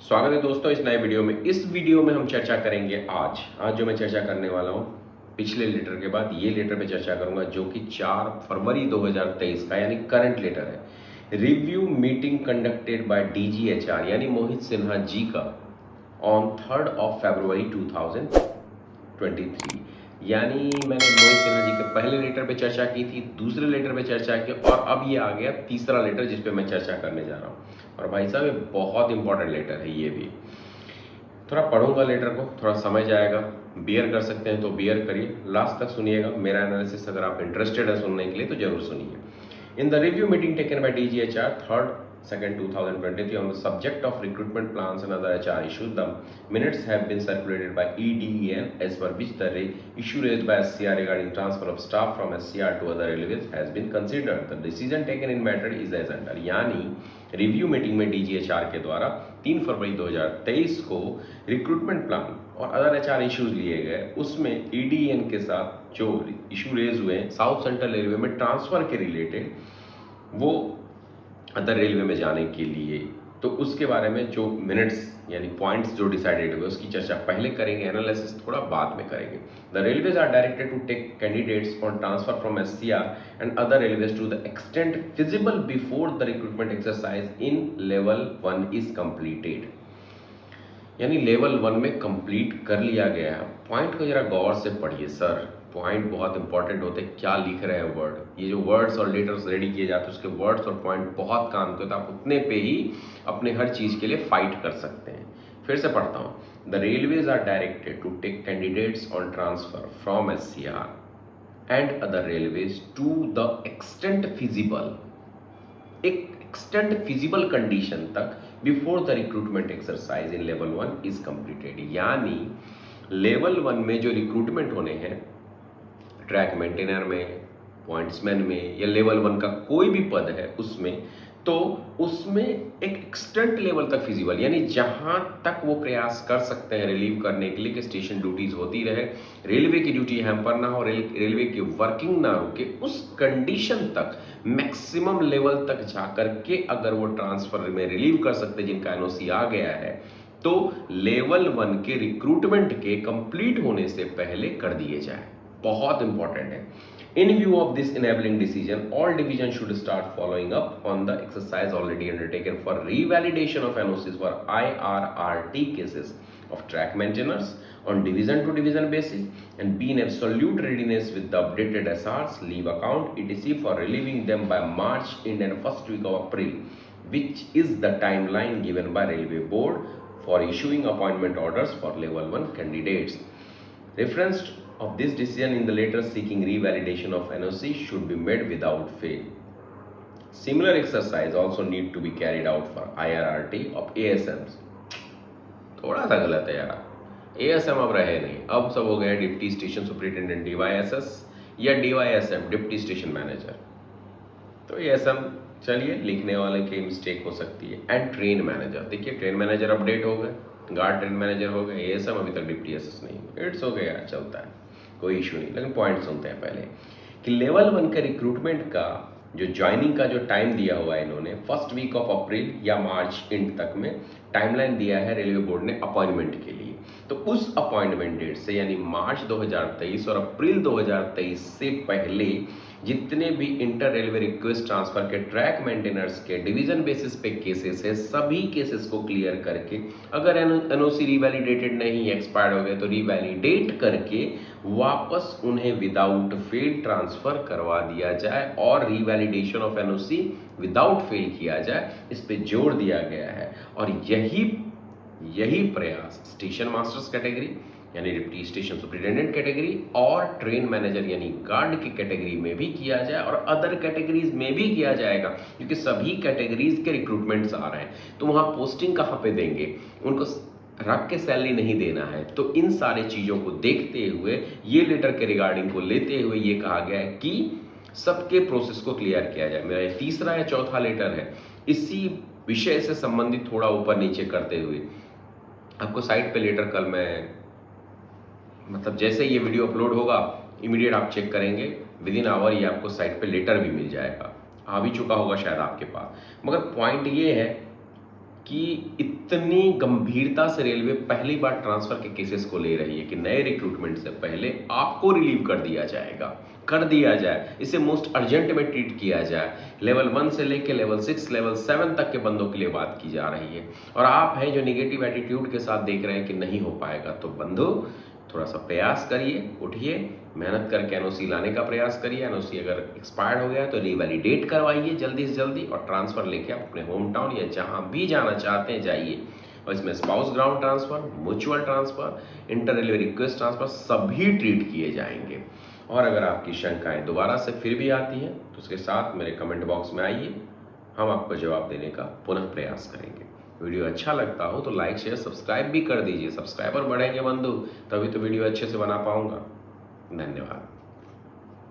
स्वागत है दोस्तों इस नए वीडियो में। इस वीडियो में हम चर्चा करेंगे आज जो मैं चर्चा करने वाला हूँ पिछले लेटर के बाद ये लेटर पे चर्चा करूंगा जो कि 4 फरवरी 2023 का यानी करंट लेटर है। Review meeting conducted by DGHR यानी मोहित सिन्हा जी का ऑन 3 फरवरी 2023। यानी मैंने मोहित सिन्हा जी के पहले लेटर पे चर्चा की थी, दूसरे लेटर पे चर्चा की और अब ये आ गया तीसरा लेटर जिस पे मैं चर्चा करने जा रहा हूँ। और भाई साहब ये बहुत इंपॉर्टेंट लेटर है, ये भी थोड़ा पढ़ूंगा लेटर को, थोड़ा समझ जाएगा। बियर कर सकते हैं तो बियर करिए, लास्ट तक सुनिएगा मेरा एनालिसिस। अगर आप इंटरेस्टेड है सुनने के लिए तो जरूर सुनिए। In the review meeting taken by DGHR 3/2/2023 on the subject of recruitment plans and other HR issues, the minutes have been circulated by EDEN as per which the issue raised by SCR regarding transfer of staff from SCR to other railways has been considered. The decision taken in matter is as under। यानी review meeting में DGHR के द्वारा 3 फरवरी 2023 को recruitment plan और other HR issues लिए गए, उसमें EDN के साथ जो इशू रेज हुए साउथ सेंट्रल रेलवे में ट्रांसफर के रिलेटेड, वो अदर रेलवे में जाने के लिए, तो उसके बारे में जो मिनट्स यानी पॉइंट्स जो डिसाइडेड हुए उसकी चर्चा पहले करेंगे, एनालिसिस थोड़ा बाद में करेंगे। The railways are directed to take candidates on transfer from SCR and other railways to the extent feasible before the recruitment exercise in level 1 is completed. यानी लेवल 1 में कंप्लीट कर लिया गया है। पॉइंट को जरा गौर से पढ़िए सर, पॉइंट बहुत इंपॉर्टेंट होते हैं, क्या लिख रहे हैं वर्ड। ये जो वर्ड्स और लेटर्स रेडी किए जाते हैं उसके वर्ड्स और पॉइंट बहुत काम के होते हैं। आप उतने पे ही अपने हर चीज़ के लिए फाइट कर सकते हैं। फिर से पढ़ता हूँ। The railways are directed to take candidates on transfer from SCR and other railways to the extent feasible, एक एक्सटेंट फिजिबल कंडीशन तक before the recruitment exercise in level 1 is completed. यानी लेवल 1 में जो रिक्रूटमेंट होने हैं track maintainer में, pointsman में या लेवल 1 का कोई भी पद है उसमें, तो उसमें एक एक्सटेंट लेवल तक फिजिबल यानी जहां तक वो प्रयास कर सकते हैं रिलीव करने के लिए कि स्टेशन ड्यूटीज होती रहे, रेलवे की ड्यूटी हैम्पर ना हो, रेलवे की वर्किंग ना रुके, उस कंडीशन तक मैक्सिमम लेवल तक जाकर के अगर वो ट्रांसफर में रिलीव कर सकते जिनका NOC आ गया है, तो लेवल 1 के रिक्रूटमेंट के कंप्लीट होने से पहले कर दिए जाए। बहुत इंपॉर्टेंट है। In view of this enabling decision, all divisions should start following up on the exercise already undertaken for revalidation of NOCs for IRRT cases of track maintainers on division to division basis and be in absolute readiness with the updated SRs, leave account, etc. for relieving them by March end and first week of April, which is the timeline given by Railway Board for issuing appointment orders for level 1 candidates. Reference of this decision in the letter seeking revalidation of NOC should be made without fail. Similar exercise also need to be carried out for IRRT of ASMs। थोड़ा सा गलत है यार, ASM अब रहे नहीं, अब सब हो गया डिप्टी स्टेशन सुपरिटेंडेंट DYSS या DYSM डिप्टी स्टेशन मैनेजर। तो ASM चलिए लिखने वाले की मिस्टेक हो सकती है। एंड ट्रेन मैनेजर, देखिए ट्रेन मैनेजर अपडेट हो गए, गार्ड ट्रेन मैनेजर हो गए, ASM अभी तक डिप्टी SS नहीं हुआ। इट्स हो गया, चलता है, कोई इशू नहीं। लेकिन पॉइंट सुनते हैं पहले कि लेवल 1 के रिक्रूटमेंट का जो ज्वाइनिंग का जो टाइम दिया हुआ है इन्होंने फर्स्ट वीक ऑफ अप्रैल या मार्च एंड तक में टाइमलाइन दिया है रेलवे बोर्ड ने अपॉइंटमेंट के लिए। तो उस अपॉइंटमेंट डेट से यानी मार्च 2023 और अप्रैल 2023 से पहले जितने भी इंटर रेलवे रिक्वेस्ट ट्रांसफर के ट्रैक मेंटेनर्स के डिवीजन बेसिस पे केसेस है, सभी केसेस को क्लियर करके, अगर NOC रिवैलिडेटेड नहीं, एक्सपायर्ड हो गए तो रिवैलिडेट करके वापस उन्हें विदाउट फेल ट्रांसफर करवा दिया जाए और रिवैलिडेशन ऑफ NOC विदाउट फेल किया जाए, इस पे जोर दिया गया है। और यही प्रयास स्टेशन मास्टर्स कैटेगरी यानी डिप्टी स्टेशन सुपरिटेंडेंट कैटेगरी और ट्रेन मैनेजर यानी गार्ड की कैटेगरी में भी किया जाए और अदर कैटेगरीज में भी किया जाएगा, क्योंकि सभी कैटेगरीज के रिक्रूटमेंट्स आ रहे हैं। तो वहाँ पोस्टिंग कहाँ पे देंगे, उनको रख के सैलरी नहीं देना है। तो इन सारी चीज़ों को देखते हुए ये लेटर के रिगार्डिंग को लेते हुए ये कहा गया है कि सबके प्रोसेस को क्लियर किया जाए। मेरा ये तीसरा या चौथा लेटर है इसी विषय से संबंधित, थोड़ा ऊपर नीचे करते हुए आपको साइट पे लेटर कल मैं, मतलब जैसे ये वीडियो अपलोड होगा इमीडिएट आप चेक करेंगे, विद इन आवर ये आपको साइट पे लेटर भी मिल जाएगा, आ भी चुका होगा शायद आपके पास। मगर पॉइंट ये है कि इतनी गंभीरता से रेलवे पहली बार ट्रांसफर के केसेस को ले रही है कि नए रिक्रूटमेंट से पहले आपको रिलीव कर दिया जाएगा, कर दिया जाए, इसे मोस्ट अर्जेंट में ट्रीट किया जाए। लेवल 1 से लेके लेवल 6 लेवल 7 तक के बंदों के लिए बात की जा रही है। और आप हैं जो निगेटिव एटीट्यूड के साथ देख रहे हैं कि नहीं हो पाएगा, तो बंधु थोड़ा सा प्रयास करिए, उठिए, मेहनत करके एनओसी लाने का प्रयास करिए। एनओसी अगर एक्सपायर्ड हो गया है तो रीवैलिडेट करवाइए जल्दी से जल्दी, और ट्रांसफ़र लेके आप अपने होम टाउन या जहाँ भी जाना चाहते हैं जाइए। और इसमें spouse ground transfer, mutual transfer, inter railway request transfer सभी ट्रीट किए जाएंगे। और अगर आपकी शंकाएं दोबारा से फिर भी आती हैं तो उसके साथ मेरे कमेंट बॉक्स में आइए, हम आपको जवाब देने का पुनः प्रयास करेंगे। वीडियो अच्छा लगता हो तो लाइक शेयर सब्सक्राइब भी कर दीजिए। सब्सक्राइबर बढ़ेंगे बंधु, तभी तो वीडियो अच्छे से बना पाऊंगा। धन्यवाद।